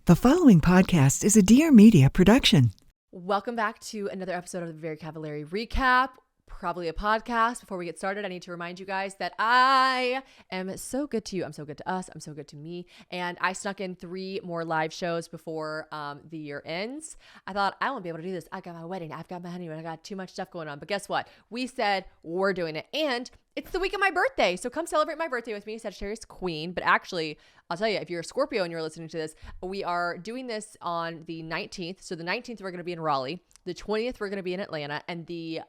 The following podcast is a Dear Media production. Welcome back to another episode of the Very Cavallari Recap, probably a podcast. Before we get started, I need to remind you guys that I am so good to you. I'm so good to us. I'm so good to me. And I snuck in 3 more live shows before the year ends. I thought I won't be able to do this. I got my wedding. I've got my honeymoon. I got too much stuff going on. But guess what? We said we're doing it. And it's the week of my birthday. So come celebrate my birthday with me, Sagittarius Queen. But actually, I'll tell you, if you're a Scorpio and you're listening to this, we are doing this on the 19th. So the 19th, we're going to be in Raleigh. The 20th, we're going to be in Atlanta. And the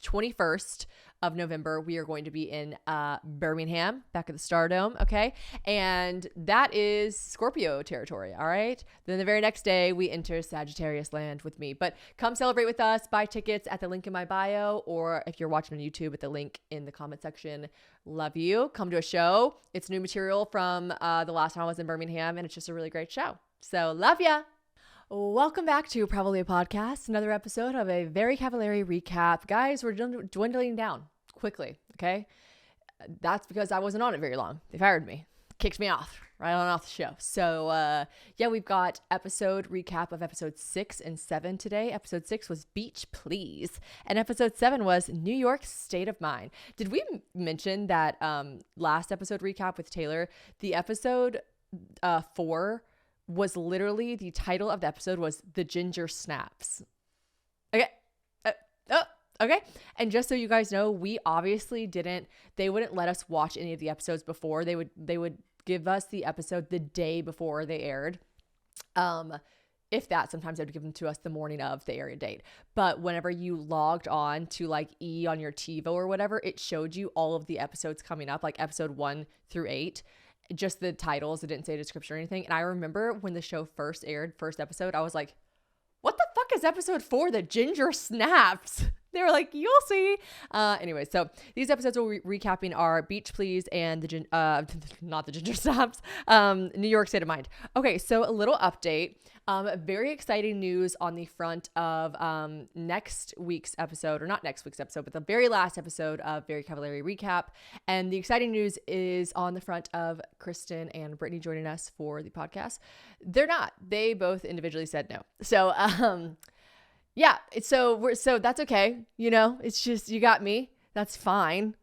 21st of November, we are going to be in Birmingham, back at the Stardome, okay? And that is Scorpio territory, all right? Then the very next day, we enter Sagittarius land with me. But come celebrate with us, buy tickets at the link in my bio, or if you're watching on YouTube, at the link in the comment section. Love you. Come to a show. It's new material from the last time I was in Birmingham, and it's just a really great show. So love ya. Welcome back to Probably a Podcast, another episode of a Very Cavallari Recap. Guys, we're dwindling down quickly, okay? That's because I wasn't on it very long. They fired me, kicked me off, right on off the show. So, yeah, we've got episode recap of episode 6 and 7 today. Episode 6 was Beach Please, and episode 7 was New York State of Mind. Did we mention that last episode recap with Taylor, the episode 4 was literally, the title of the episode was The Ginger Snaps. Okay. Okay. And just so you guys know, we obviously they wouldn't let us watch any of the episodes before. They would give us the episode the day before they aired. If that, sometimes they'd give them to us the morning of the air date. But whenever you logged on to like E on your TiVo or whatever, it showed you all of the episodes coming up, like episode 1 through 8. Just the titles. It didn't say a description or anything. And I remember when the show first aired, first episode, I was like, what the fuck is episode 4? The Ginger Snaps. They were like, you'll see. Anyway, so these episodes will recapping our Beach Please and not the Ginger Snaps, New York State of Mind. Okay, so a little update. Very exciting news on the front of next week's episode, or not next week's episode, but the very last episode of Very Cavallari Recap. And the exciting news is on the front of Kristen and Brittany joining us for the podcast. They're not. They both individually said no. So, yeah, so that's okay. You know, it's just, you got me. That's fine.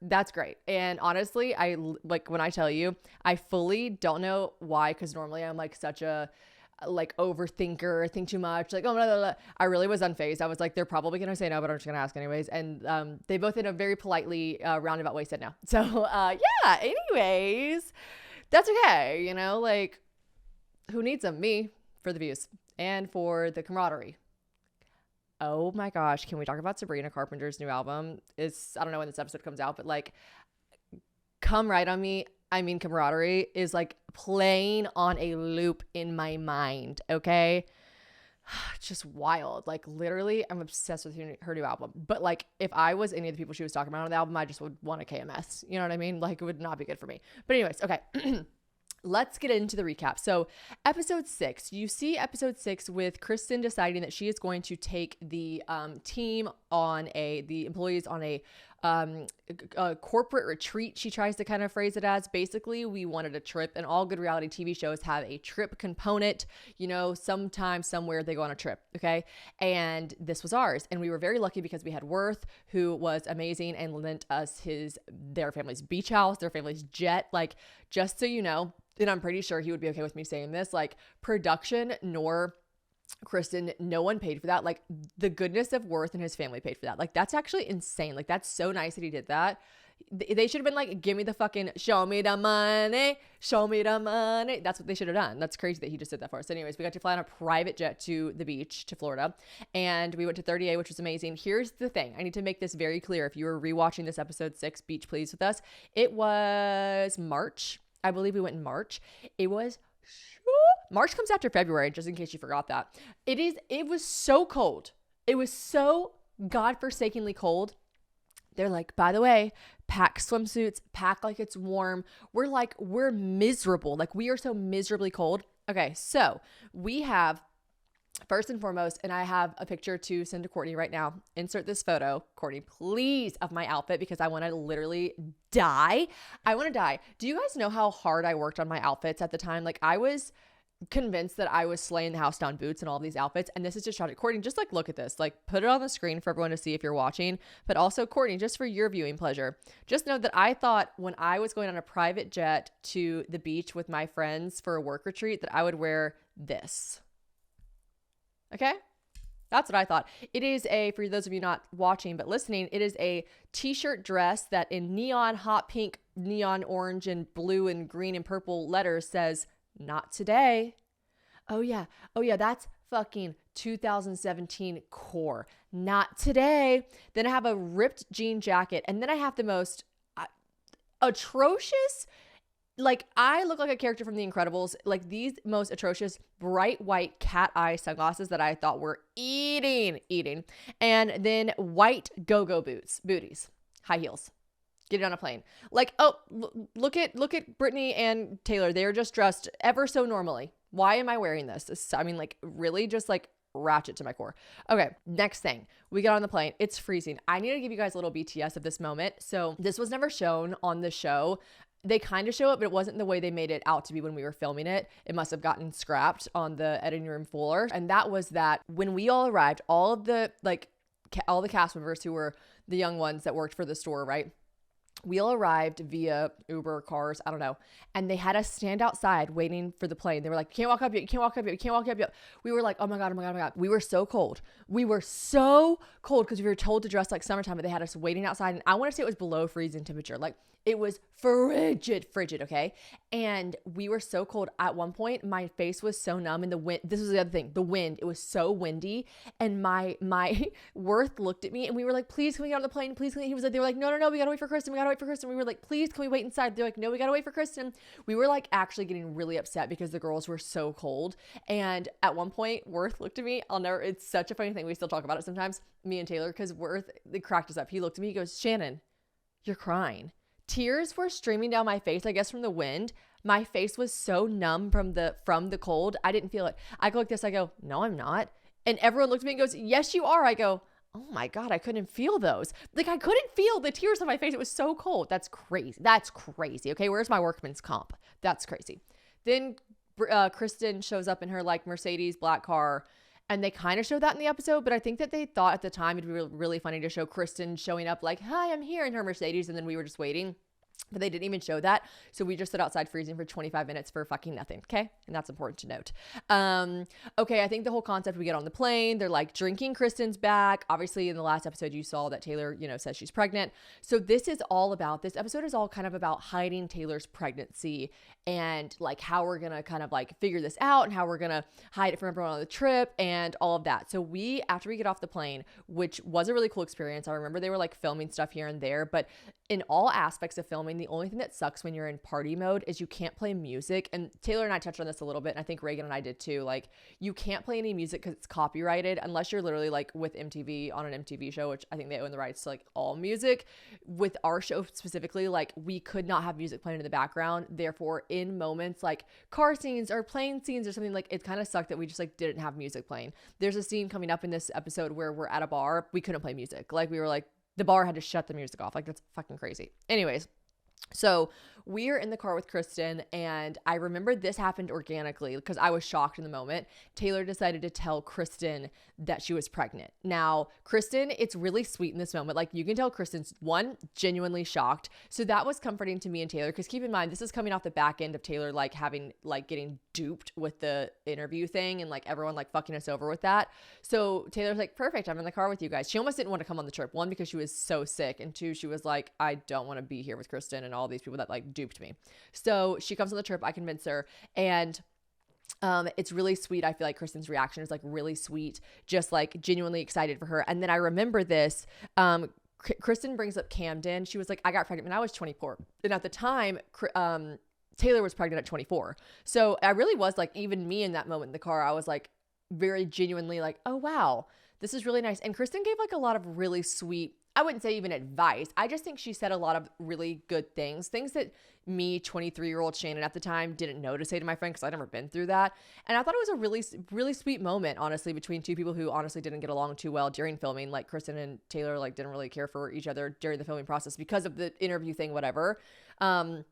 That's great. And honestly, I like when I tell you, I fully don't know why, because normally I'm like such a overthinker, think too much, like, oh, blah, blah, blah. I really was unfazed. I was like, they're probably going to say no, but I'm just going to ask anyways. And they both in a very politely roundabout way said no. So yeah, anyways, that's okay. You know, like, who needs them? Me, for the views and for the camaraderie. Oh my gosh, can we talk about Sabrina Carpenter's new album? I don't know when this episode comes out, but like, Come Right on Me, I mean Camaraderie, is like playing on a loop in my mind, okay? It's just wild. Like, literally, I'm obsessed with her new album. But like, if I was any of the people she was talking about on the album, I just would want a KMS. You know what I mean? Like, it would not be good for me. But anyways, okay. Let's get into the recap. So episode 6, you see episode 6 with Kristen deciding that she is going to take the team on the employees on a corporate retreat. She tries to kind of phrase it as, basically, we wanted a trip, and all good reality TV shows have a trip component. You know, sometime, somewhere they go on a trip. Okay. And this was ours. And we were very lucky because we had Wirth, who was amazing and lent us their family's beach house, their family's jet. Like, just so you know, and I'm pretty sure he would be okay with me saying this, like, production nor Kristen, no one paid for that. Like, the goodness of Wirth and his family paid for that. Like, that's actually insane. Like, that's so nice that he did that. They should have been like, give me the fucking show me the money. That's what they should have done. That's crazy that he just did that for us. Anyways, we got to fly on a private jet to the beach, to Florida, and we went to 30A, which was amazing. Here's the thing. I need to make this very clear. If you were rewatching this episode 6, Beach Please with us, it was March. I believe we went in March. March comes after February, just in case you forgot that. It was so cold. It was so godforsakenly cold. They're like, by the way, pack swimsuits, pack like it's warm. We're miserable. Like, we are so miserably cold. Okay, so we have, first and foremost, and I have a picture to send to Courtney right now. Insert this photo, Courtney, please, of my outfit, because I want to literally die. I want to die. Do you guys know how hard I worked on my outfits at the time? Like, I was convinced that I was slaying the house down boots and all of these outfits. And this is just tragic. Courtney, just like look at this, like put it on the screen for everyone to see if you're watching, but also Courtney, just for your viewing pleasure, just know that I thought when I was going on a private jet to the beach with my friends for a work retreat that I would wear this. Okay? That's what I thought. It is for those of you not watching but listening, it is a t-shirt dress that in neon hot pink, neon orange and blue and green and purple letters says, "Not today." Oh yeah, that's fucking 2017 core. Not today. Then I have a ripped jean jacket, and then I have the most atrocious, like I look like a character from The Incredibles, like these most atrocious bright white cat eye sunglasses that I thought were eating, and then white go-go booties, high heels. Get it on a plane. Like, oh, look at Brittany and Taylor. They're just dressed ever so normally. Why am I wearing this? I mean, like, really just like ratchet to my core. Okay, next thing. We get on the plane. It's freezing. I need to give you guys a little BTS of this moment. So this was never shown on the show. They kind of show it, but it wasn't the way they made it out to be when we were filming it. It must have gotten scrapped on the editing room floor. And that was that when we all arrived, all the cast members who were the young ones that worked for the store, right? We all arrived via Uber, cars, I don't know. And they had us stand outside waiting for the plane. They were like, "You can't walk up yet. You can't walk up yet. You can't walk up yet." We were like, oh my God. We were so cold. Because we were told to dress like summertime, but they had us waiting outside. And I want to say it was below freezing temperature. Like it was frigid, okay? And we were so cold. At one point, my face was so numb and the wind, this was the other thing, the wind, it was so windy. And my Wirth looked at me and we were like, "Please, can we get on the plane? Please, can we?" He was like, they were like, no, we gotta wait for Kristen. We were like, "Please, can we wait inside?" They're like, "No, we gotta wait for Kristen." We were like actually getting really upset because the girls were so cold. And at one point, Wirth looked at me. It's such a funny thing. We still talk about it sometimes, me and Taylor, because Wirth, it cracked us up. He looked at me, he goes, "Shannon, you're crying." Tears were streaming down my face, I guess from the wind. My face was so numb from the cold. I didn't feel it. I go like this. I go, "No, I'm not." And everyone looked at me and goes, "Yes, you are." I go, "Oh my God, I couldn't feel those." Like I couldn't feel the tears on my face. It was so cold. That's crazy. Okay, where's my workman's comp? That's crazy. Then Kristen shows up in her like Mercedes black car. And they kind of showed that in the episode, but I think that they thought at the time it'd be really funny to show Kristen showing up like, "Hi, I'm here," in her Mercedes, and then we were just waiting. But they didn't even show that. So we just stood outside freezing for 25 minutes for fucking nothing. Okay. And that's important to note. Okay. I think the whole concept, we get on the plane, they're like drinking Kristen's back. Obviously in the last episode, you saw that Taylor, says she's pregnant. So this episode is all kind of about hiding Taylor's pregnancy and like how we're going to kind of like figure this out and how we're going to hide it from everyone on the trip and all of that. So after we get off the plane, which was a really cool experience. I remember they were like filming stuff here and there, but in all aspects of filming, the only thing that sucks when you're in party mode is you can't play music. And Taylor and I touched on this a little bit, and I think Reagan and I did too. Like, you can't play any music because it's copyrighted unless you're literally like with MTV on an MTV show, which I think they own the rights to like all music. With our show specifically, like we could not have music playing in the background. Therefore, in moments like car scenes or plane scenes or something, like it kind of sucked that we just like didn't have music playing. There's a scene coming up in this episode where we're at a bar. We couldn't play music. Like we were like, the bar had to shut the music off. Like that's fucking crazy. Anyways, so we're in the car with Kristen, and I remember this happened organically because I was shocked in the moment. Taylor decided to tell Kristen that she was pregnant. Now, Kristen, it's really sweet in this moment. Like, you can tell Kristen's, one, genuinely shocked. So that was comforting to me and Taylor, because keep in mind, this is coming off the back end of Taylor, like, getting duped with the interview thing and, like, everyone, like, fucking us over with that. So Taylor's like, "Perfect, I'm in the car with you guys." She almost didn't want to come on the trip. One, because she was so sick, and two, she was like, "I don't want to be here with Kristen and all these people that, like, duped me." So she comes on the trip. I convince her, and it's really sweet. I feel like Kristen's reaction is like really sweet, just like genuinely excited for her. And then I remember this, Kristen brings up Camden. She was like, "I got pregnant when I was 24. And at the time, Taylor was pregnant at 24. So I really was like, even me in that moment in the car, I was like very genuinely like, "Oh, wow, this is really nice." And Kristen gave like a lot of really sweet, I wouldn't say even advice. I just think she said a lot of really good things that me, 23-year-old Shannon at the time, didn't know to say to my friend because I'd never been through that. And I thought it was a really, really sweet moment, honestly, between two people who honestly didn't get along too well during filming. Like Kristen and Taylor, like, didn't really care for each other during the filming process because of the interview thing, whatever. I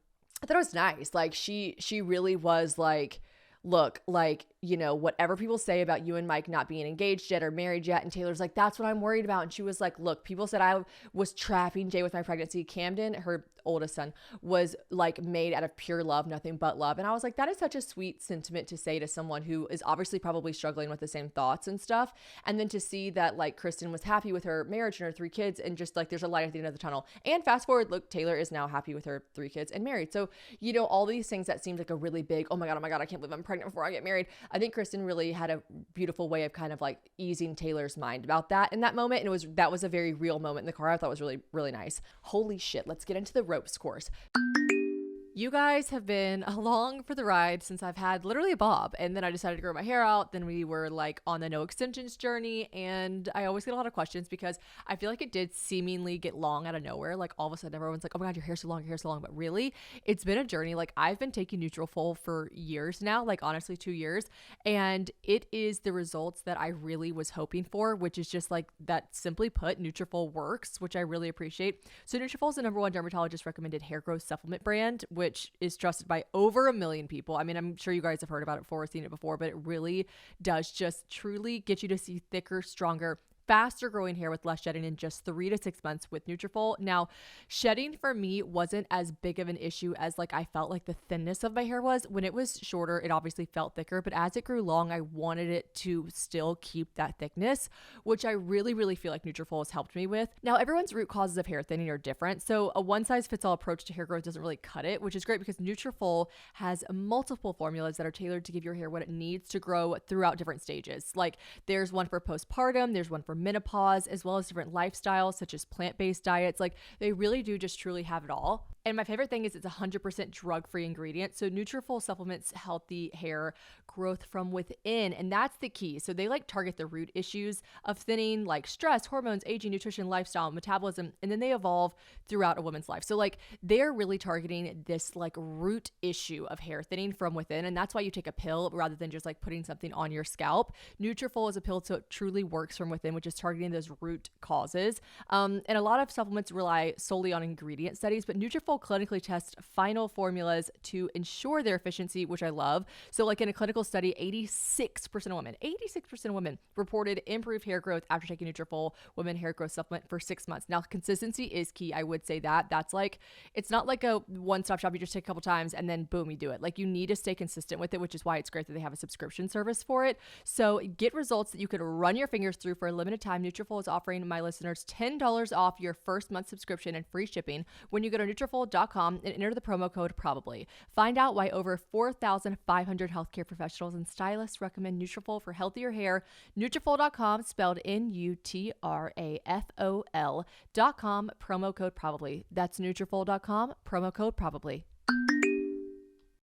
thought it was nice. Like, she really was like look, like, you know, whatever people say about you and Mike not being engaged yet or married yet. And Taylor's like, that's what I'm worried about. And she was like, look, people said I was trapping Jay with my pregnancy. Camden, her oldest son, was like made out of pure love, nothing but love. And I was like, that is such a sweet sentiment to say to someone who is obviously probably struggling with the same thoughts and stuff. And then to see that like Kristen was happy with her marriage and her 3 kids, and just like there's a light at the end of the tunnel. And fast forward, look, Taylor is now happy with her 3 kids and married. So, you know, all these things that seemed like a really big, oh my God, I can't believe I'm pregnant before I get married. I think Kristen really had a beautiful way of kind of like easing Taylor's mind about that in that moment. And that was a very real moment in the car. I thought was really, really nice. Holy shit. Let's get into the ropes course. You guys have been along for the ride since I've had literally a bob, and then I decided to grow my hair out. Then we were like on the no extensions journey, and I always get a lot of questions because I feel like it did seemingly get long out of nowhere. Like all of a sudden everyone's like, oh my God, your hair's so long, but really it's been a journey. Like I've been taking Nutrafol for years now, like honestly 2 years, and it is the results that I really was hoping for, which is just like that, simply put, Nutrafol works, which I really appreciate. So Nutrafol is the #1 dermatologist recommended hair growth supplement brand, which is trusted by over 1 million people. I mean, I'm sure you guys have heard about it before, seen it before, but it really does just truly get you to see thicker, stronger, faster growing hair with less shedding in just 3 to 6 months with Nutrafol. Now, shedding for me wasn't as big of an issue as like I felt like the thinness of my hair was. When it was shorter, it obviously felt thicker, but as it grew long, I wanted it to still keep that thickness, which I really, really feel like Nutrafol has helped me with. Now, everyone's root causes of hair thinning are different, so a one-size-fits-all approach to hair growth doesn't really cut it, which is great because Nutrafol has multiple formulas that are tailored to give your hair what it needs to grow throughout different stages. Like there's one for postpartum, there's one for menopause, as well as different lifestyles such as plant-based diets. Like they really do just truly have it all. And my favorite thing is it's 100% drug-free ingredient. So Nutrafol supplements healthy hair growth from within, and that's the key. So they like target the root issues of thinning, like stress, hormones, aging, nutrition, lifestyle, metabolism, and then they evolve throughout a woman's life. So like they're really targeting this like root issue of hair thinning from within, and that's why you take a pill rather than just like putting something on your scalp. Nutrafol is a pill, so it truly works from within, which is targeting those root causes. And a lot of supplements rely solely on ingredient studies, but Nutrafol clinically tests final formulas to ensure their efficiency, which I love. So like in a clinical study, 86% of women reported improved hair growth after taking Nutrafol women hair growth supplement for 6 months. Now, consistency is key. I would say that's like, it's not like a one-stop shop. You just take a couple times and then boom, you do it. Like you need to stay consistent with it, which is why it's great that they have a subscription service for it. So get results that you could run your fingers through for a limited time. Nutrafol is offering my listeners $10 off your first month subscription and free shipping when you go to Nutrafol.com and enter the promo code PROBABLY. Find out why over 4,500 healthcare professionals and stylists recommend Nutrafol for healthier hair. Nutrafol.com, spelled Nutrafol.com, promo code PROBABLY. That's Nutrafol.com, promo code PROBABLY.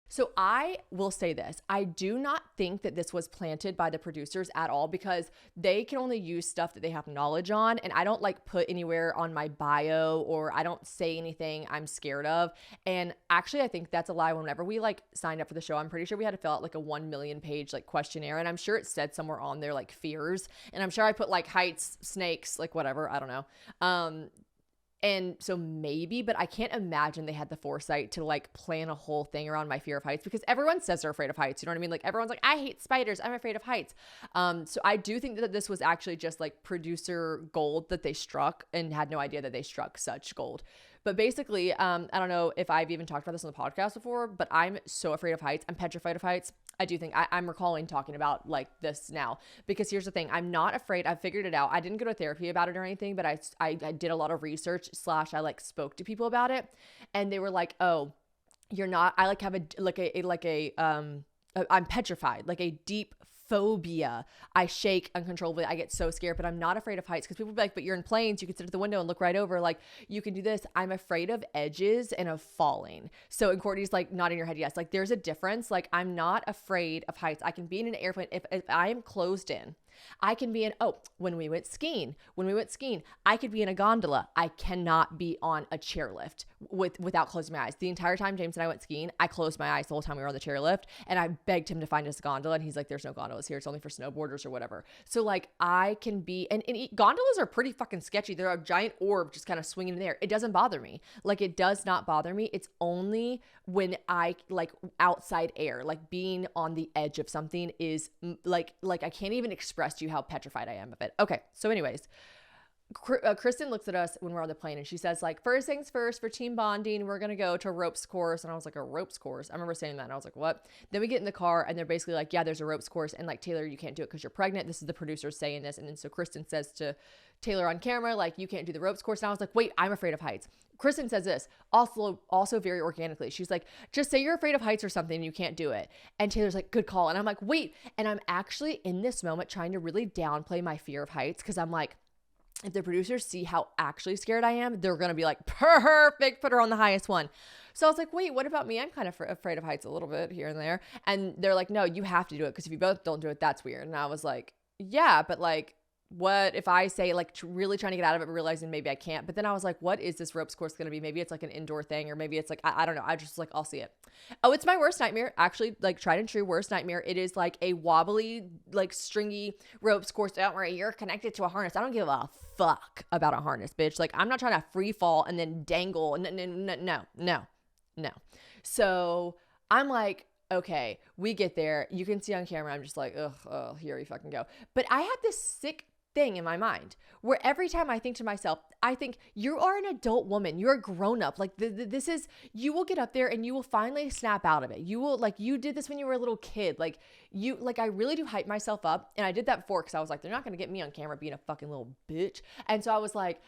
So I will say this, I do not think that this was planted by the producers at all, because they can only use stuff that they have knowledge on. And I don't like put anywhere on my bio, or I don't say anything I'm scared of. And actually, I think that's a lie. Whenever we like signed up for the show, I'm pretty sure we had to fill out like a 1 million page like questionnaire. And I'm sure it said somewhere on there like fears. And I'm sure I put like heights, snakes, like whatever, I don't know. And so maybe, but I can't imagine they had the foresight to like plan a whole thing around my fear of heights, because everyone says they're afraid of heights. You know what I mean? Like everyone's like, I hate spiders, I'm afraid of heights. So I do think that this was actually just like producer gold that they struck, and had no idea that they struck such gold. But basically, I don't know if I've even talked about this on the podcast before, but I'm so afraid of heights. I'm petrified of heights. I do think I'm recalling talking about like this now, because here's the thing. I'm not afraid. I've figured it out. I didn't go to therapy about it or anything, but I did a lot of research / I like spoke to people about it, and they were like, oh, you're not, I like have I'm petrified, like a deep phobia. I shake uncontrollably. I get so scared, but I'm not afraid of heights, because people be like, but you're in planes, you can sit at the window and look right over, like you can do this. I'm afraid of edges and of falling. So, and Courtney's like nodding her head yes. Like there's a difference. Like I'm not afraid of heights. I can be in an airplane if I am closed in. I can be in, when we went skiing, I could be in a gondola. I cannot be on a chairlift without closing my eyes. The entire time James and I went skiing, I closed my eyes the whole time we were on the chairlift, and I begged him to find us a gondola, and he's like, there's no gondola gondolas here. It's only for snowboarders or whatever. So like I can be, and gondolas are pretty fucking sketchy. They're a giant orb just kind of swinging in the air. It doesn't bother me. Like it does not bother me. It's only when I like outside air, like being on the edge of something is like I can't even express to you how petrified I am of it. Okay. So anyways, Kristen looks at us when we're on the plane and she says like, first things first, for team bonding, we're going to go to a ropes course. And I was like, a ropes course? I remember saying that and I was like, what? Then we get in the car and they're basically like, yeah, there's a ropes course. And like, Taylor, you can't do it because you're pregnant. This is the producer saying this. And then so Kristen says to Taylor on camera, like, you can't do the ropes course. And I was like, wait, I'm afraid of heights. Kristen says this also very organically. She's like, just say you're afraid of heights or something and you can't do it. And Taylor's like, good call. And I'm like, wait. And I'm actually in this moment trying to really downplay my fear of heights because I'm like, if the producers see how actually scared I am, they're going to be like, perfect, put her on the highest one. So I was like, wait, what about me? I'm kind of afraid of heights a little bit here and there. And they're like, no, you have to do it because if you both don't do it, that's weird. And I was like, yeah, but like, what if I say like really trying to get out of it, but realizing maybe I can't. But then I was like, what is this ropes course going to be? Maybe it's like an indoor thing, or maybe it's like, I don't know. I just like, I'll see it. Oh, it's my worst nightmare. Actually, like tried and true worst nightmare. It is like a wobbly, like stringy ropes course. Don't worry, you're connected to a harness. I don't give a fuck about a harness, bitch. Like I'm not trying to free fall and then dangle. No. So I'm like, okay, we get there. You can see on camera, I'm just like, ugh, here we fucking go. But I have this sick thing in my mind where every time I think to myself, I think you are an adult woman. You're a grown up. Like this is, you will get up there and you will finally snap out of it. You will like, you did this when you were a little kid. Like you, like I really do hype myself up. And I did that before because I was like, they're not going to get me on camera being a fucking little bitch. And so I was like,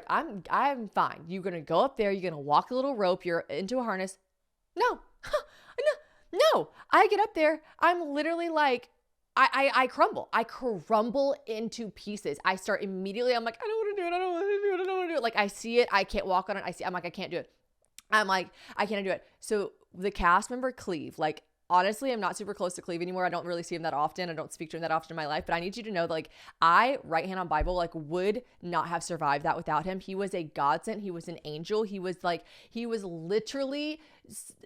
I'm fine. You're going to go up there. You're going to walk a little rope. You're into a harness. No, I get up there. I'm literally like, I crumble. I crumble into pieces. I start immediately. I'm like, I don't want to do it. I don't want to do it. Like I see it. I can't walk on it. I'm like, I can't do it. I'm like, I can't do it. So the cast member Cleve, like, honestly, I'm not super close to Cleve anymore. I don't really see him that often. I don't speak to him that often in my life, but I need you to know that like I, right hand on Bible, like would not have survived that without him. He was a godsend. He was an angel. He was literally,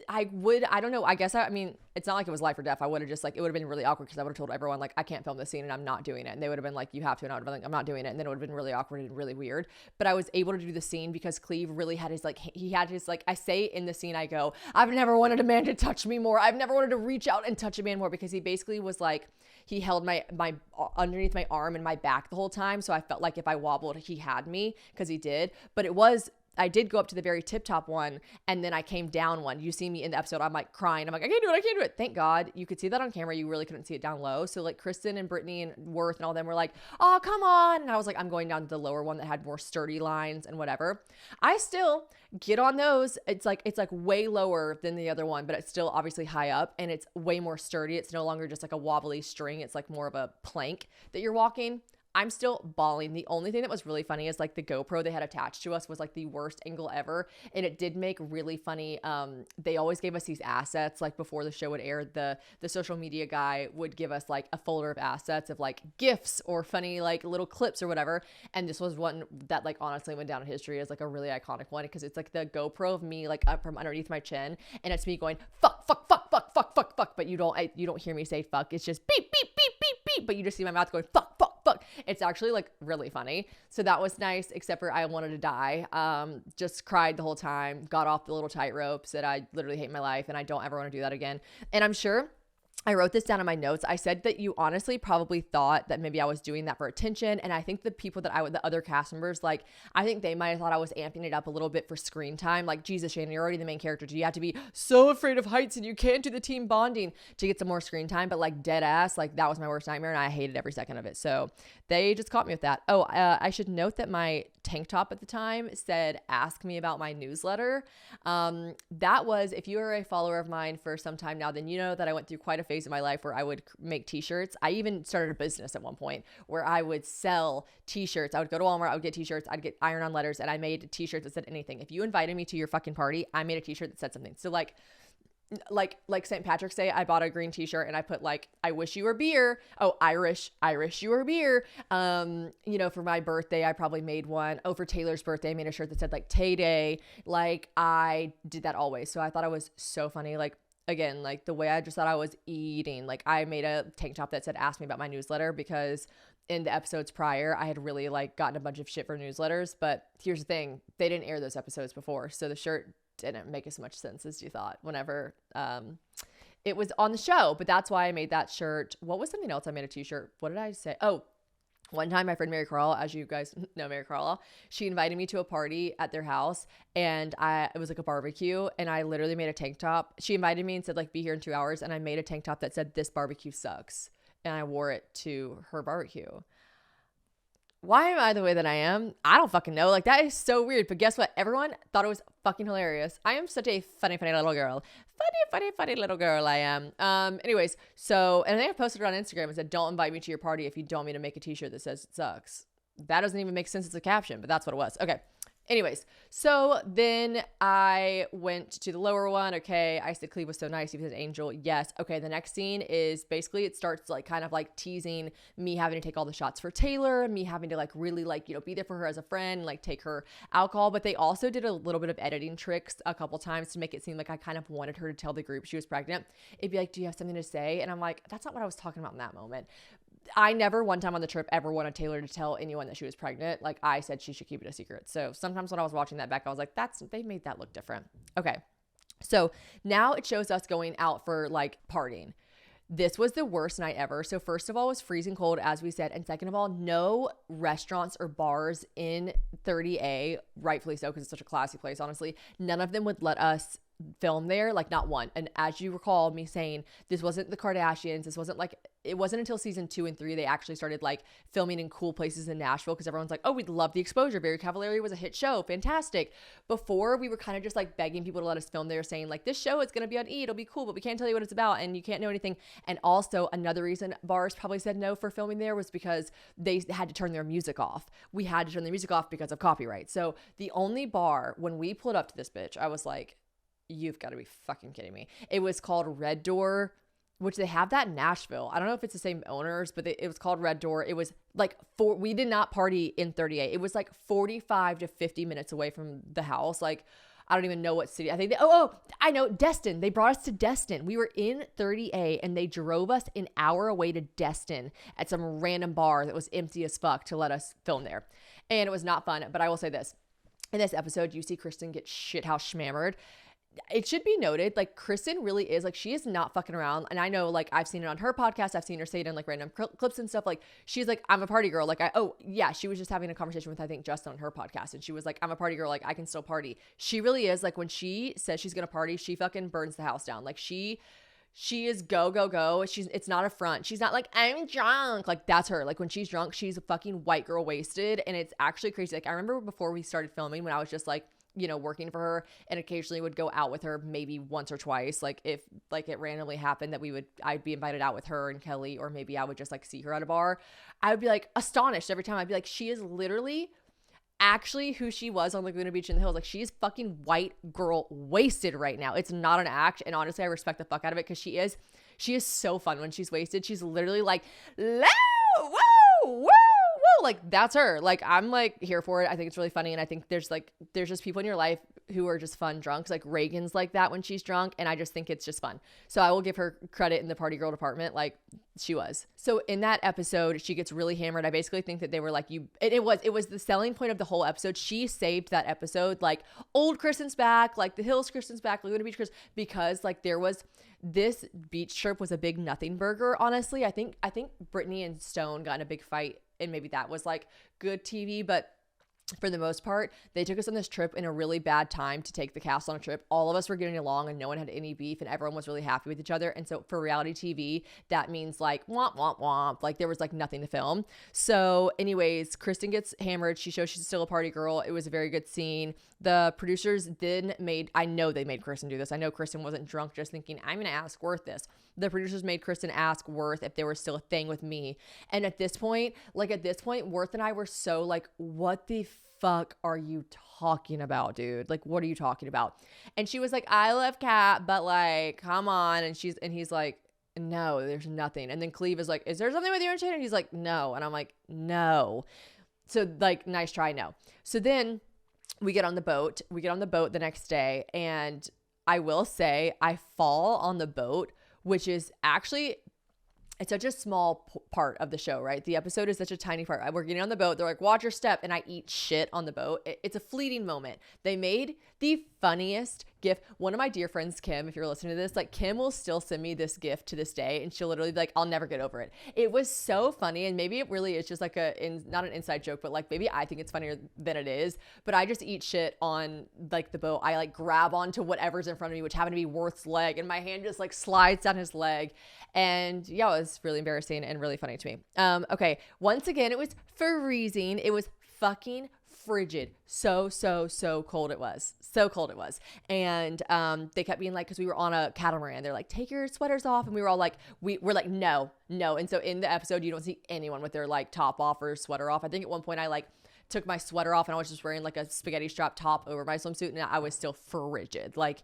I don't know. I mean, it's not like it was life or death. I would have just like, it would have been really awkward because I would have told everyone like, I can't film this scene and I'm not doing it. And they would have been like, you have to. And I would have been like, I'm not doing it. And then it would have been really awkward and really weird. But I was able to do the scene because Cleve really had his like, he had his like, I say in the scene, I go, I've never wanted a man to touch me more. I've never wanted to reach out and touch a man more, because he basically was like, he held my underneath my arm and my back the whole time. So I felt like if I wobbled, he had me, because he did. But I did go up to the very tip top one and then I came down one. You see me in the episode, I'm like crying. I'm like, I can't do it. Thank God. You could see that on camera. You really couldn't see it down low. So like Kristen and Brittany and Wirth and all them were like, oh, come on. And I was like, I'm going down to the lower one that had more sturdy lines and whatever. I still get on those. It's like way lower than the other one, but it's still obviously high up and it's way more sturdy. It's no longer just like a wobbly string. It's like more of a plank that you're walking. I'm still bawling. The only thing that was really funny is like the GoPro they had attached to us was like the worst angle ever. And it did make really funny. They always gave us these assets, like before the show would air, the social media guy would give us like a folder of assets of like GIFs or funny like little clips or whatever. And this was one that like honestly went down in history as like a really iconic one, because it's like the GoPro of me like up from underneath my chin, and it's me going fuck, but you don't hear me say fuck. It's just beep, beep, beep, beep, beep, but you just see my mouth going fuck. It's actually like really funny. So that was nice, except for I wanted to die. Just cried the whole time, got off the little tightrope, said I literally hate my life and I don't ever want to do that again. And I'm sure I wrote this down in my notes. I said that you honestly probably thought that maybe I was doing that for attention. And I think the people that the other cast members, like, I think they might have thought I was amping it up a little bit for screen time. Like, Jesus, Shannon, you're already the main character. Do you have to be so afraid of heights and you can't do the team bonding to get some more screen time? But like dead ass, like that was my worst nightmare and I hated every second of it. So they just caught me with that. Oh, I should note that my tank top at the time said, ask me about my newsletter. That was, if you are a follower of mine for some time now, then you know that I went through quite a phase in my life where I would make t-shirts. I even started a business at one point where I would sell t-shirts. I would go to Walmart, I would get t-shirts, I'd get iron-on letters, and I made t-shirts that said anything. If you invited me to your fucking party, I made a t-shirt that said something. So like St. Patrick's Day, I bought a green t-shirt and I put like, I wish you were beer. Oh, Irish you were beer. For my birthday, I probably made one. Oh, for Taylor's birthday, I made a shirt that said like Tay Day. Like I did that always. So I thought I was so funny. Like again, like the way I just thought I was eating. Like I made a tank top that said, ask me about my newsletter, because in the episodes prior, I had really like gotten a bunch of shit for newsletters. But here's the thing, they didn't air those episodes before. So the shirt didn't make as much sense as you thought whenever it was on the show. But that's why I made that shirt. What was something else I made a t-shirt? What did I say? Oh, one time my friend Mary Carl, as you guys know Mary Carl, she invited me to a party at their house, and it was like a barbecue, and I literally made a tank top. She invited me and said like, be here in 2 hours, and I made a tank top that said, this barbecue sucks, and I wore it to her barbecue. Why am I the way that I am? I don't fucking know. Like, that is so weird. But guess what? Everyone thought it was fucking hilarious. I am such a funny little girl. Funny little girl I am. Anyways, so, and I think I posted it on Instagram and said, don't invite me to your party if you don't want me to make a t-shirt that says it sucks. That doesn't even make sense as a caption, but that's what it was. Okay. Anyways, so then I went to the lower one. Okay. I said, Cleve was so nice. He was an angel. Yes. Okay. The next scene is basically, it starts like kind of like teasing me having to take all the shots for Taylor, me having to like really like, you know, be there for her as a friend and like take her alcohol. But they also did a little bit of editing tricks a couple times to make it seem like I kind of wanted her to tell the group she was pregnant. It'd be like, do you have something to say? And I'm like, that's not what I was talking about in that moment. I never one time on the trip ever wanted Taylor to tell anyone that she was pregnant. Like I said, she should keep it a secret. So sometimes when I was watching that back, I was like, they made that look different. Okay. So now it shows us going out for like partying. This was the worst night ever. So first of all, it was freezing cold, as we said. And second of all, no restaurants or bars in 30A, rightfully so, because it's such a classy place, honestly. None of them would let us film there, like not one. And as you recall me saying, this wasn't the Kardashians. This wasn't like, it wasn't until season 2 and 3 they actually started like filming in cool places in Nashville, because everyone's like, oh, we'd love the exposure. Very Cavallari was a hit show. Fantastic. Before, we were kind of just like begging people to let us film there, saying like, this show is going to be on E! It'll be cool, but we can't tell you what it's about and you can't know anything. And also another reason bars probably said no for filming there was because they had to turn their music off. We had to turn the music off because of copyright. So the only bar, when we pulled up to this bitch, I was like, you've got to be fucking kidding me. It was called Red Door, which they have that in Nashville. I don't know if it's the same owners, but it was called Red Door. It was like we did not party in 38. It was like 45 to 50 minutes away from the house. Like, I don't even know what city. I think I know, Destin. They brought us to Destin. We were in 30A and they drove us an hour away to Destin at some random bar that was empty as fuck to let us film there. And it was not fun. But I will say this. In this episode, you see Kristen get shithouse schmammered. It should be noted, like, Kristen really is, like, she is not fucking around. And I know, like, I've seen it on her podcast. I've seen her say it in, like, random clips and stuff. Like, she's like, I'm a party girl. Like, she was just having a conversation with, I think, Justin on her podcast. And she was like, I'm a party girl. Like, I can still party. She really is. Like, when she says she's going to party, she fucking burns the house down. Like, she is go, go, go. It's not a front. She's not like, I'm drunk. Like, that's her. Like, when she's drunk, she's a fucking white girl wasted. And it's actually crazy. Like, I remember before we started filming, when I was just like, you know, working for her and occasionally would go out with her maybe once or twice. Like, if like it randomly happened that I'd be invited out with her and Kelly, or maybe I would just like see her at a bar, I would be like astonished every time. I'd be like, she is literally actually who she was on Laguna Beach in the Hills. Like, she is fucking white girl wasted right now. It's not an act. And honestly, I respect the fuck out of it, because she is so fun when she's wasted. She's literally like, whoa, whoa. Like, that's her. Like, I'm like here for it. I think it's really funny. And I think there's just people in your life who are just fun drunks. Like, Reagan's like that when she's drunk. And I just think it's just fun. So I will give her credit in the party girl department. Like, she was. So in that episode, she gets really hammered. I basically think that they were like, it was the selling point of the whole episode. She saved that episode. Like, old Kristen's back, like the Hills Kristen's back, Laguna Beach Kristen, because like this beach trip was a big nothing burger. Honestly, I think Brittany and Stone got in a big fight, and maybe that was like good TV, but for the most part, they took us on this trip in a really bad time to take the cast on a trip. All of us were getting along and no one had any beef and everyone was really happy with each other. And so for reality TV, that means like womp, womp, womp. Like, there was like nothing to film. So anyways, Kristen gets hammered. She shows she's still a party girl. It was a very good scene. The producers I know they made Kristen do this. I know Kristen wasn't drunk just thinking, I'm going to ask Wirth this. The producers made Kristen ask Wirth if there was still a thing with me. And at this point, Wirth and I were so like, what the fuck are you talking about, dude? Like, what are you talking about? And she was like, I love Kat, but like, come on. And he's like, no, there's nothing. And then Cleve is like, is there something with you and Shannon? And he's like, no. And I'm like, no. So like, nice try, no. So then we get on the boat the next day, and I will say I fall on the boat, which is actually, it's such a small part of the show, right? The episode is such a tiny part. We're getting on the boat. They're like, watch your step. And I eat shit on the boat. It's a fleeting moment. They made the funniest GIF. One of my dear friends, Kim, if you're listening to this, like Kim will still send me this GIF to this day. And she'll literally be like, I'll never get over it. It was so funny. And maybe it really is just like not an inside joke, but like maybe I think it's funnier than it is. But I just eat shit on like the boat. I like grab onto whatever's in front of me, which happened to be Wirth's leg. And my hand just like slides down his leg. And yeah, it was really embarrassing and really funny to me. Okay. Once again, it was freezing. It was fucking frigid. So cold it was. So cold it was. And they kept being like, because we were on a catamaran, they're like, take your sweaters off. And we were all like, we're like, no. And so in the episode, you don't see anyone with their like top off or sweater off. I think at one point I like took my sweater off and I was just wearing like a spaghetti strap top over my swimsuit and I was still frigid. Like,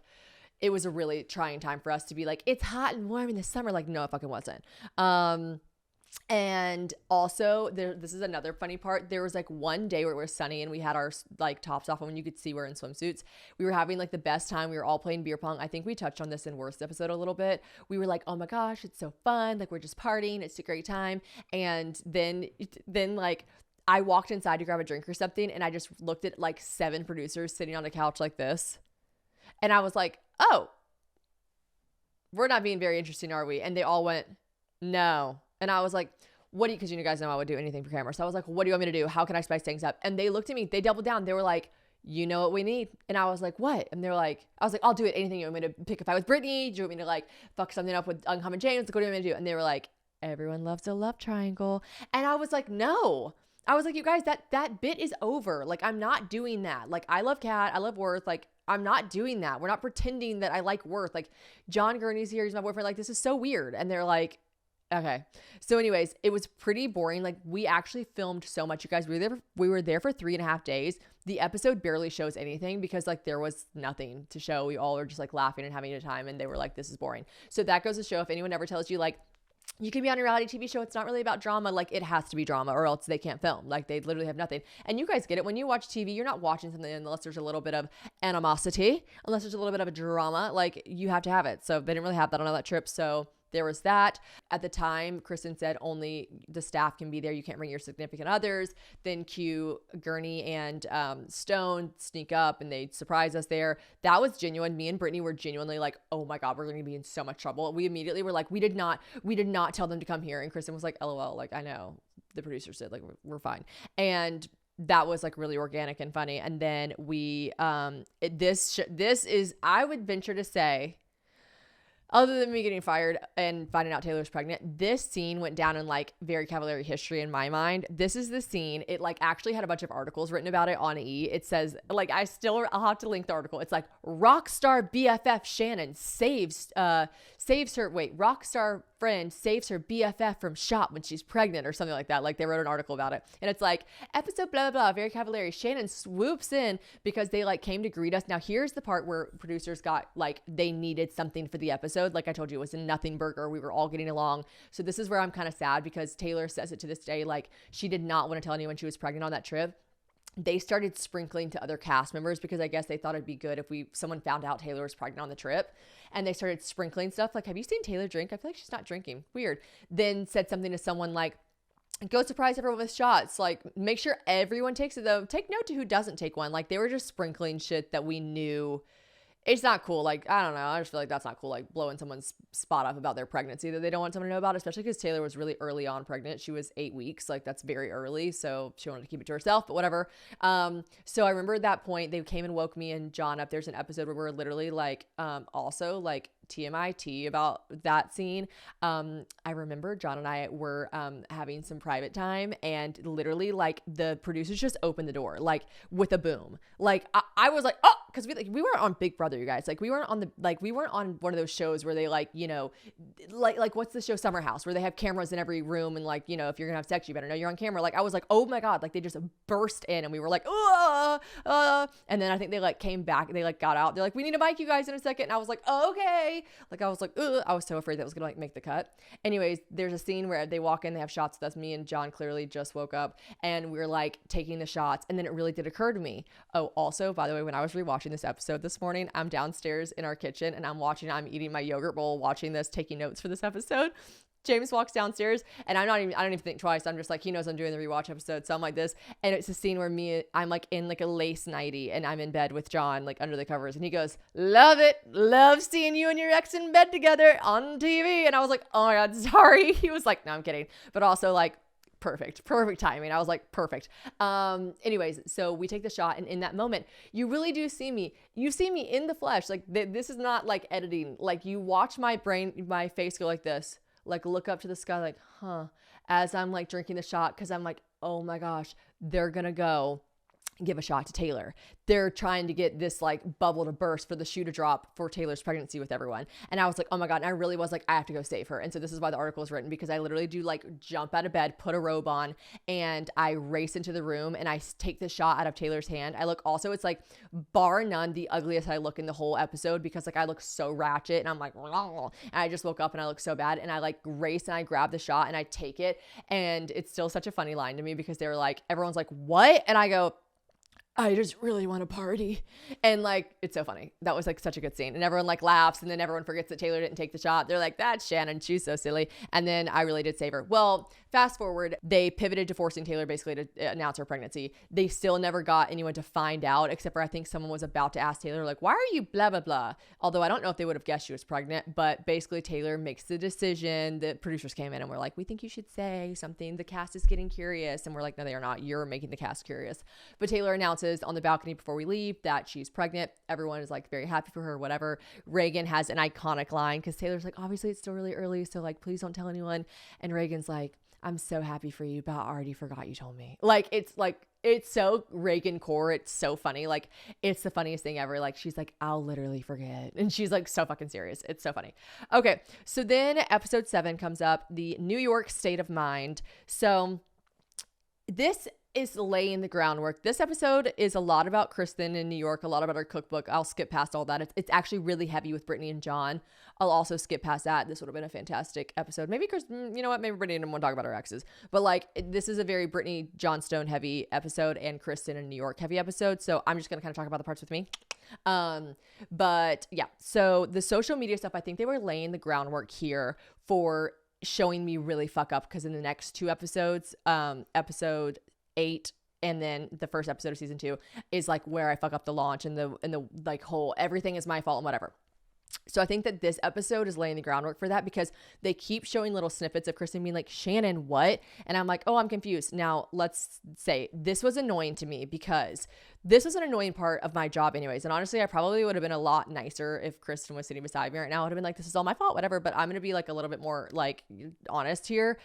it was a really trying time for us to be like, it's hot and warm in the summer. Like, no, it fucking wasn't. And also this is another funny part. There was like one day where it was sunny and we had our like tops off and when you could see we're in swimsuits, we were having like the best time. We were all playing beer pong. I think we touched on this in Wirth's episode a little bit. We were like, oh my gosh, it's so fun. Like we're just partying. It's a great time. And then like I walked inside to grab a drink or something and I just looked at like 7 producers sitting on a couch like this. And I was like, oh, we're not being very interesting, are we? And they all went, no. And I was like, what do you, because you guys know I would do anything for camera. So I was like, what do you want me to do? How can I spice things up? And they looked at me, they doubled down. They were like, you know what we need? And I was like, what? And they're like, I was like, I'll do it. Anything you want me to pick a fight with Brittany? Do you want me to like fuck something up with Uncommon James? Like, what do you want me to do? And they were like, everyone loves a love triangle. And I was like, no. I was like, you guys, that bit is over. Like, I'm not doing that. Like, I love Kat. I love Wirth. Like, I'm not doing that. We're not pretending that I like Wirth. Like, John Gurney's here. He's my boyfriend. Like, this is so weird. And they're like, okay. So anyways, it was pretty boring. Like, we actually filmed so much, you guys. We were there for 3.5 days. The episode barely shows anything because like there was nothing to show. We all were just like laughing and having a time. And they were like, this is boring. So that goes to show, if anyone ever tells you like, you can be on a reality TV show, it's not really about drama. Like, it has to be drama or else they can't film. Like, they literally have nothing. And you guys get it. When you watch TV, you're not watching something unless there's a little bit of animosity, unless there's a little bit of a drama. Like, you have to have it. So they didn't really have that on all that trip. So there was that. At the time, Kristen said only the staff can be there. You can't bring your significant others. Then cue Gurney and Stone sneak up and they surprise us there. That was genuine. Me and Brittany were genuinely like, oh my God, we're going to be in so much trouble. We immediately were like, we did not tell them to come here. And Kristen was like, LOL, like, I know. The producers said, like, we're fine. And that was like really organic and funny. And then we, this is, I would venture to say, other than me getting fired and finding out Taylor's pregnant, this scene went down in like Very Cavallari history in my mind. This is the scene. It like actually had a bunch of articles written about it on E. It says like, I'll have to link the article. It's like rock star BFF Shannon saves her. Wait, rock star friend saves her BFF from shop when she's pregnant or something like that. Like, they wrote an article about it. And it's like, episode blah, blah, blah, Very Cavallari. Shannon swoops in because they like came to greet us. Now, here's the part where producers got like, they needed something for the episode. Like I told you, it was a nothing burger. We were all getting along. So this is where I'm kind of sad because Taylor says it to this day. Like, she did not want to tell anyone she was pregnant on that trip. They started sprinkling to other cast members because I guess they thought it'd be good if someone found out Taylor was pregnant on the trip, and they started sprinkling stuff like, have you seen Taylor drink? I feel like she's not drinking. Weird. Then said something to someone like, go surprise everyone with shots. Like, make sure everyone takes it though. Take note to who doesn't take one. Like, they were just sprinkling shit that we knew. It's not cool. Like, I don't know. I just feel like that's not cool. Like, blowing someone's spot up about their pregnancy that they don't want someone to know about, especially because Taylor was really early on pregnant. She was 8 weeks. Like, that's very early. So she wanted to keep it to herself, but whatever. So I remember at that point, they came and woke me and John up. There's an episode where we're literally like, also like TMIT about that scene. I remember John and I were having some private time and literally like the producers just opened the door like with a boom. Like I was like, oh, because we weren't on Big Brother, you guys. Like, we weren't on one of those shows where they like, you know, like what's the show, Summer House, where they have cameras in every room and like, you know, if you're gonna have sex, you better know you're on camera. Like, I was like, oh my God, like they just burst in and we were like, and then I think they like came back, they like got out, they're like, we need to mic you guys in a second, and I was like, oh, okay. way. Like I was like, ugh, I was so afraid that was gonna like make the cut. Anyways, there's a scene where they walk in, they have shots. That's me and John clearly just woke up and we're like taking the shots. And then it really did occur to me. Oh, also, by the way, when I was rewatching this episode this morning, I'm downstairs in our kitchen and I'm eating my yogurt bowl, watching this, taking notes for this episode. James walks downstairs and I don't even think twice. I'm just like, he knows I'm doing the rewatch episode. So I'm like this. And it's a scene where I'm like in like a lace nightie and I'm in bed with John, like under the covers. And he goes, love it. Love seeing you and your ex in bed together on TV. And I was like, oh my God, sorry. He was like, no, I'm kidding. But also like, perfect timing. I was like, perfect. Anyways, so we take the shot and in that moment, you really do see me. You see me in the flesh. Like this is not like editing. Like you watch my face go like this. Like look up to the sky like, huh, as I'm like drinking the shot. Cause I'm like, oh my gosh, they're gonna go give a shot to Taylor. They're trying to get this like bubble to burst for the shoe to drop for Taylor's pregnancy with everyone. And I was like, oh my God. And I really was like, I have to go save her. And so this is why the article is written, because I literally do like jump out of bed, put a robe on, and I race into the room and I take the shot out of Taylor's hand. I look also, it's like bar none the ugliest I look in the whole episode, because like I look so ratchet and I'm like, and I just woke up and I look so bad. And I like race and I grab the shot and I take it. And it's still such a funny line to me because they're like, everyone's like, what? And I go, I just really want to party. And like, it's so funny. That was like such a good scene. And everyone like laughs and then everyone forgets that Taylor didn't take the shot. They're like, that's Shannon. She's so silly. And then I really did save her. Well, fast forward, they pivoted to forcing Taylor basically to announce her pregnancy. They still never got anyone to find out, except for I think someone was about to ask Taylor, like, why are you blah, blah, blah? Although I don't know if they would have guessed she was pregnant, but basically Taylor makes the decision. The producers came in and were like, we think you should say something. The cast is getting curious. And we're like, no, they are not. You're making the cast curious. But Taylor announces on the balcony before we leave that she's pregnant. Everyone is like very happy for her, whatever. Reagan has an iconic line because Taylor's like, obviously it's still really early, so like, please don't tell anyone. And Reagan's like, I'm so happy for you, but I already forgot you told me. Like, it's so Reagan core. It's so funny. Like, it's the funniest thing ever. Like, she's like, I'll literally forget. And she's like so fucking serious. It's so funny. Okay. So then episode 7 comes up, the New York state of mind. So this is laying the groundwork. This episode is a lot about Kristen in New York, a lot about her cookbook. I'll skip past all that. It's actually really heavy with Brittany and John. I'll also skip past that. This would have been a fantastic episode. Maybe Kristen, you know what? Maybe Brittany didn't want to talk about her exes. But like, this is a very Brittany Johnstone heavy episode and Kristen in New York heavy episode. So I'm just going to kind of talk about the parts with me. But yeah, so the social media stuff, I think they were laying the groundwork here for showing me really fuck up, because in the next 2 episodes, episode 8 and then the first episode of season 2 is like where I fuck up the launch and the like whole everything is my fault and whatever. So I think that this episode is laying the groundwork for that, because they keep showing little snippets of Kristen being like, Shannon, what? And I'm like, oh, I'm confused. Now, let's say this was annoying to me, because this was an annoying part of my job anyways. And honestly, I probably would have been a lot nicer if Kristen was sitting beside me right now. I would have been like, this is all my fault, whatever. But I'm going to be like a little bit more like honest here.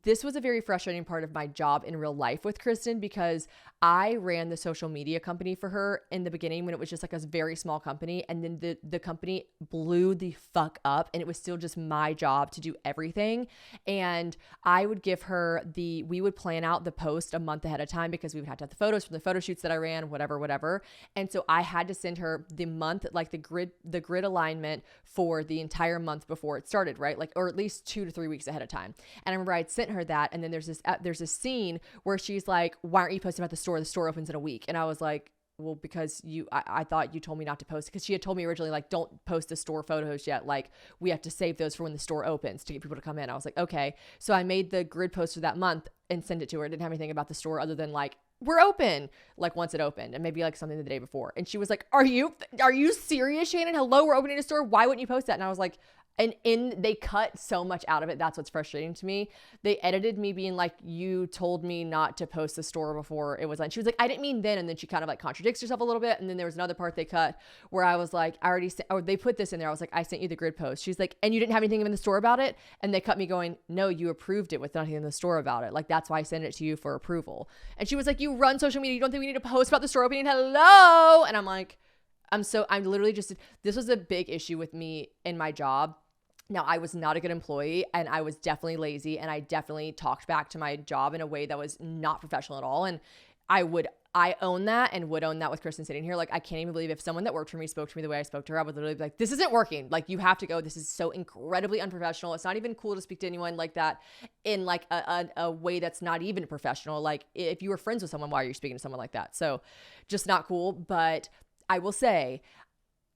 This was a very frustrating part of my job in real life with Kristen, because I ran the social media company for her in the beginning when it was just like a very small company. And then the company blew the fuck up and it was still just my job to do everything. And I would give her we would plan out the post a month ahead of time, because we would have to have the photos from the photo shoots that I ran, whatever. And so I had to send her the month, like the grid alignment for the entire month before it started, right? Like, or at least 2 to 3 weeks ahead of time. And I remember I'd sent her that. And then there's a scene where she's like, why aren't you posting about the store? The store opens in a week. And I was like, well, because I thought you told me not to post, because she had told me originally, like, don't post the store photos yet. Like, we have to save those for when the store opens to get people to come in. I was like, okay. So I made the grid poster that month and sent it to her. I didn't have anything about the store other than like, we're open, like once it opened, and maybe like something the day before. And she was like, are you serious, Shannon? Hello, we're opening a store. Why wouldn't you post that? And I was like, they cut so much out of it. That's what's frustrating to me. They edited me being like, you told me not to post the store before it was on. She was like, I didn't mean then. And then she kind of like contradicts herself a little bit. And then there was another part they cut where I was like, they put this in there. I was like, I sent you the grid post. She's like, and you didn't have anything in the store about it? And they cut me going, no, you approved it with nothing in the store about it. Like, that's why I sent it to you for approval. And she was like, you run social media. You don't think we need to post about the store opening? Hello. And I'm like, I'm literally just, this was a big issue with me in my job. Now, I was not a good employee and I was definitely lazy, and I definitely talked back to my job in a way that was not professional at all. And I own that and would own that with Kristen sitting here. Like, I can't even believe if someone that worked for me spoke to me the way I spoke to her, I would literally be like, this isn't working. Like, you have to go. This is so incredibly unprofessional. It's not even cool to speak to anyone like that in like a way that's not even professional. Like, if you were friends with someone, why are you speaking to someone like that? So just not cool. But I will say,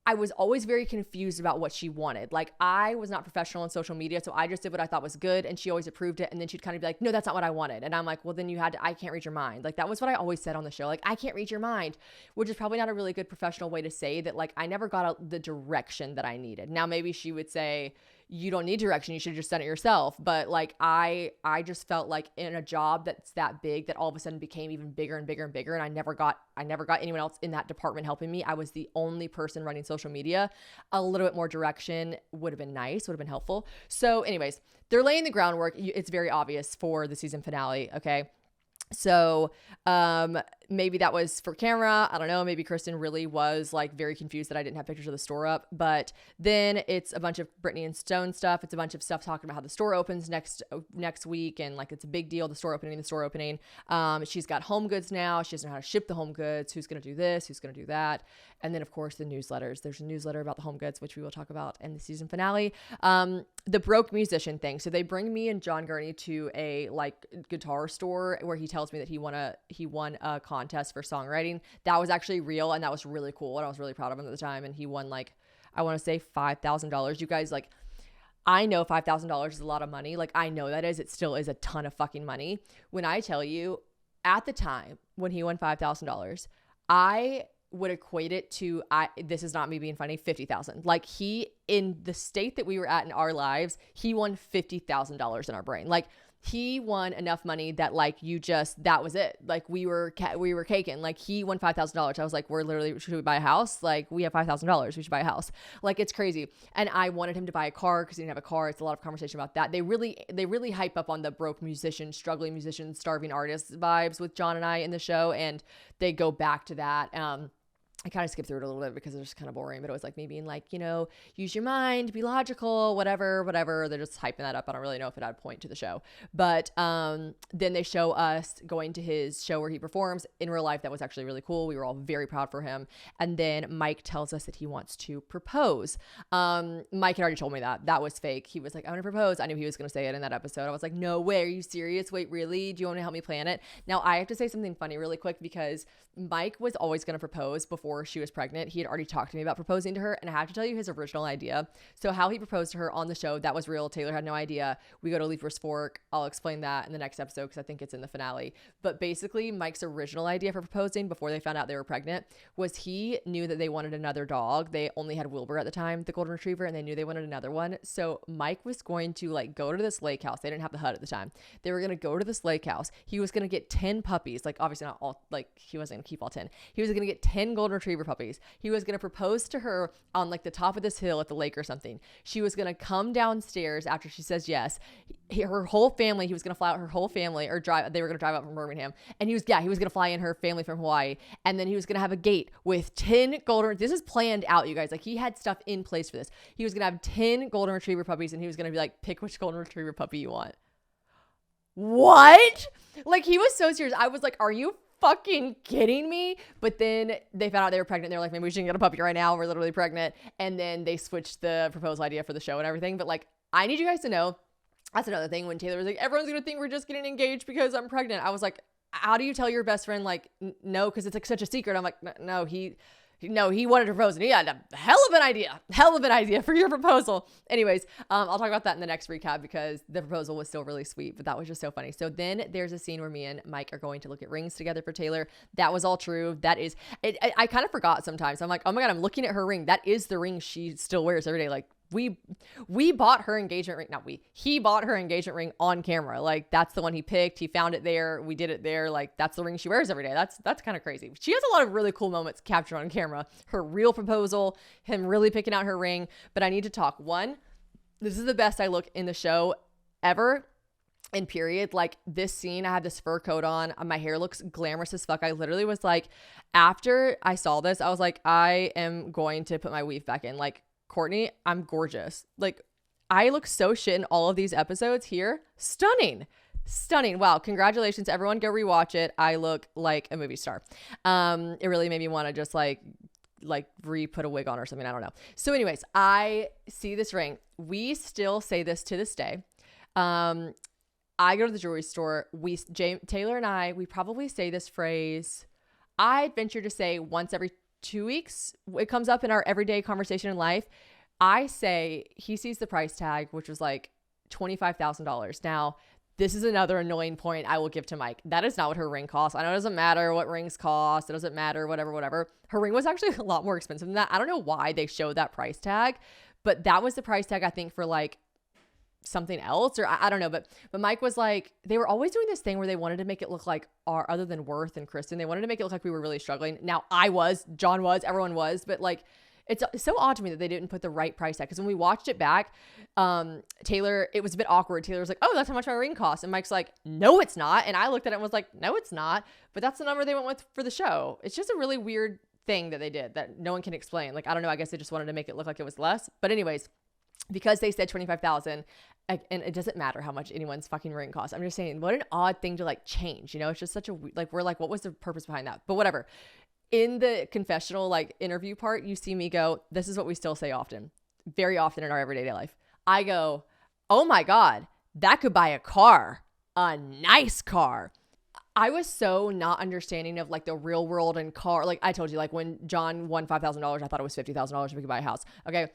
I was always very confused about what she wanted. Like, I was not professional on social media, so I just did what I thought was good, and she always approved it, and then she'd kind of be like, no, that's not what I wanted. And I'm like, well, then I can't read your mind. Like, that was what I always said on the show. Like, I can't read your mind, which is probably not a really good professional way to say that. Like, I never got the direction that I needed. Now, maybe she would say, you don't need direction, you should have just done it yourself. But like, I just felt like in a job that's that big, that all of a sudden became even bigger and bigger and bigger, and I never got anyone else in that department helping me. I was the only person running social media. A little bit more direction would have been nice, would have been helpful. So anyways, they're laying the groundwork. It's very obvious for the season finale, okay? So maybe that was for camera. I don't know. Maybe Kristen really was like very confused that I didn't have pictures of the store up. But then it's a bunch of Brittany and Stone stuff. It's a bunch of stuff talking about how the store opens next week, and like it's a big deal, the store opening. She's got home goods now. She doesn't know how to ship the home goods. Who's going to do this? Who's going to do that? And then of course the newsletters. There's a newsletter about the home goods, which we will talk about in the season finale. The broke musician thing. So they bring me and John Gurney to a like guitar store where he tells me that he won a contest for songwriting. That was actually real, and that was really cool, and I was really proud of him at the time. And he won like, I want to say $5,000. You guys, like, I know $5,000 is a lot of money. Like, I know that is. It still is a ton of fucking money. When I tell you, at the time when he won $5,000, I would equate it to, this is not me being funny, 50,000. Like, he, in the state that we were at in our lives, he won $50,000 in our brain. Like, he won enough money that like that was it. Like, we were caking. Like, he won $5,000. I was like, should we buy a house? Like, we have $5,000. We should buy a house. Like, it's crazy. And I wanted him to buy a car because he didn't have a car. It's a lot of conversation about that. They really hype up on the broke musician, struggling musician, starving artist vibes with John and I in the show. And they go back to that. I kind of skipped through it a little bit because it was just kind of boring, but it was like me being like, use your mind, be logical, whatever. They're just hyping that up. I don't really know if it had a point to the show. But then they show us going to his show where he performs in real life. That was actually really cool. We were all very proud for him. And then Mike tells us that he wants to propose. Mike had already told me that. That was fake. He was like, I want to propose. I knew he was going to say it in that episode. I was like, no way. Are you serious? Wait, really? Do you want to help me plan it? Now, I have to say something funny really quick, because Mike was always going to propose before she was pregnant. He had already talked to me about proposing to her, and I have to tell you his original idea. So how he proposed to her on the show, that was real. Taylor had no idea. We go to Leaf vs. Fork. I'll explain that in the next episode because I think it's in the finale. But basically, Mike's original idea for proposing before they found out they were pregnant was he knew that they wanted another dog. They only had Wilbur at the time, the golden retriever, and they knew they wanted another one. So Mike was going to like go to this lake house. They didn't have the hut at the time. They were going to go to this lake house. He was going to get 10 puppies. Like, obviously not all, like he wasn't going to keep all 10. He was going to get 10 golden retriever puppies. He was going to propose to her on like the top of this hill at the lake or something. She was going to come downstairs after she says yes. Her whole family, he was going to fly out her whole family, or they were going to drive up from Birmingham. And he was going to fly in her family from Hawaii. And then he was going to have a gate with 10 this is planned out, you guys. Like, he had stuff in place for this. He was going to have 10 golden retriever puppies, and he was going to be like, pick which golden retriever puppy you want. What? Like, he was so serious. I was like, are you fucking kidding me? But then they found out they were pregnant. They're like, maybe we shouldn't get a puppy right now. We're literally pregnant. And then they switched the proposal idea for the show and everything. But like, I need you guys to know, that's another thing. When Taylor was like, everyone's gonna think we're just getting engaged because I'm pregnant, I was like, how do you tell your best friend like no, because it's like such a secret? I'm like, no, he wanted to propose, and he had a hell of an idea for your proposal. Anyways, I'll talk about that in the next recap because the proposal was still really sweet, but that was just so funny. So then there's a scene where me and Mike are going to look at rings together for Taylor. That was all true. That is, I kind of forgot sometimes. I'm like, oh my God, I'm looking at her ring. That is the ring she still wears every day. Like, we bought her engagement ring. He bought her engagement ring on camera. Like, that's the one he picked. He found it there. We did it there. Like, that's the ring she wears every day. That's kind of crazy. She has a lot of really cool moments captured on camera. Her real proposal, him really picking out her ring. But I need to talk. One, this is the best I look in the show ever. And period. Like, this scene, I had this fur coat on. My hair looks glamorous as fuck. I literally was like, after I saw this, I was like, I am going to put my weave back in. Like, Courtney, I'm gorgeous. Like, I look so shit in all of these episodes here. Stunning. Stunning. Wow. Congratulations. Everyone go rewatch it. I look like a movie star. It really made me want to just like put a wig on or something. I don't know. So anyways, I see this ring. We still say this to this day. I go to the jewelry store. Taylor and I, we probably say this phrase, I'd venture to say once every 2 weeks. It comes up in our everyday conversation in life. I say he sees the price tag, which was like $25,000. Now, this is another annoying point I will give to Mike. That is not what her ring costs. I know it doesn't matter what rings cost. It doesn't matter, whatever. Her ring was actually a lot more expensive than that. I don't know why they showed that price tag, but that was the price tag, I think, for like something else, or I don't know, but Mike was like, they were always doing this thing where they wanted to make it look like other than Wirth and Kristen, they wanted to make it look like we were really struggling. Now John was, everyone was, but like, it's so odd to me that they didn't put the right price tag. Because when we watched it back, Taylor, it was a bit awkward. Taylor was like, oh, that's how much my ring costs. And Mike's like, no, it's not. And I looked at it and was like, no, it's not. But that's the number they went with for the show. It's just a really weird thing that they did that no one can explain. Like, I don't know. I guess they just wanted to make it look like it was less. But anyways, because they said 25,000, and it doesn't matter how much anyone's fucking ring costs. I'm just saying, what an odd thing to like change. You know, it's just such a, like, we're like, what was the purpose behind that? But whatever. In the confessional, like interview part, you see me go, this is what we still say often, very often in our everyday life. I go, oh my God, that could buy a car, a nice car. I was so not understanding of like the real world and car. Like I told you, like when John won $5,000, I thought it was $50,000 if we could buy a house. Okay.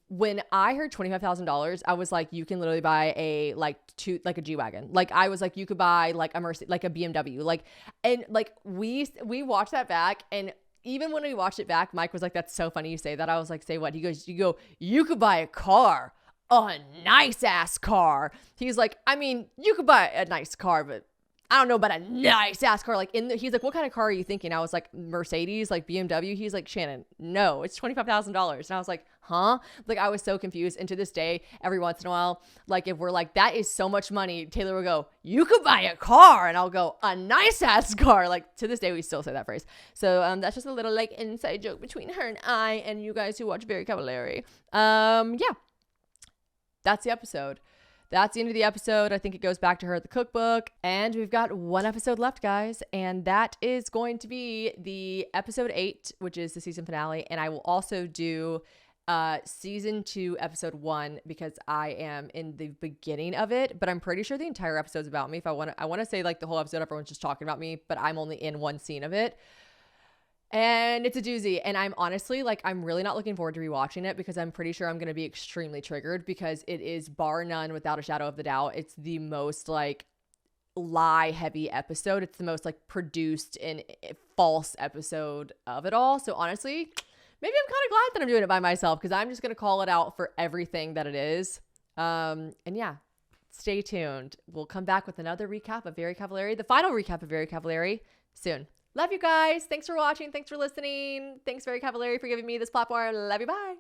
When I heard $25,000, I was like, you can literally buy a G-Wagon. Like I was like, you could buy like a Mercedes, like a BMW, like, and like we watched that back. And even when we watched it back, Mike was like, that's so funny you say that. I was like, say what? He goes, you could buy a car, a nice ass car. He's like, I mean, you could buy a nice car, but I don't know about a nice ass car. Like he's like, what kind of car are you thinking? I was like, Mercedes, like BMW. He's like, Shannon, no, it's $25,000. And I was like, huh? Like I was so confused. And to this day, every once in a while, like if we're like, that is so much money, Taylor will go, you could buy a car. And I'll go, a nice ass car. Like to this day, we still say that phrase. So that's just a little like inside joke between her and I and you guys who watch Very Cavallari. Yeah, that's the episode. That's the end of the episode. I think it goes back to her at the cookbook. And we've got one episode left, guys. And that is going to be the episode 8, which is the season finale. And I will also do season 2, episode 1, because I am in the beginning of it. But I'm pretty sure the entire episode's about me. If I want to say like the whole episode, everyone's just talking about me, but I'm only in one scene of it. And it's a doozy. And I'm honestly like, I'm really not looking forward to rewatching it because I'm pretty sure I'm going to be extremely triggered because it is bar none, without a shadow of the doubt. It's the most like lie heavy episode. It's the most like produced and false episode of it all. So honestly, maybe I'm kind of glad that I'm doing it by myself because I'm just going to call it out for everything that it is. And yeah, stay tuned. We'll come back with another recap of Very Cavallari, the final recap of Very Cavallari soon. Love you guys. Thanks for watching. Thanks for listening. Thanks, Very Cavallari, for giving me this platform. Love you. Bye.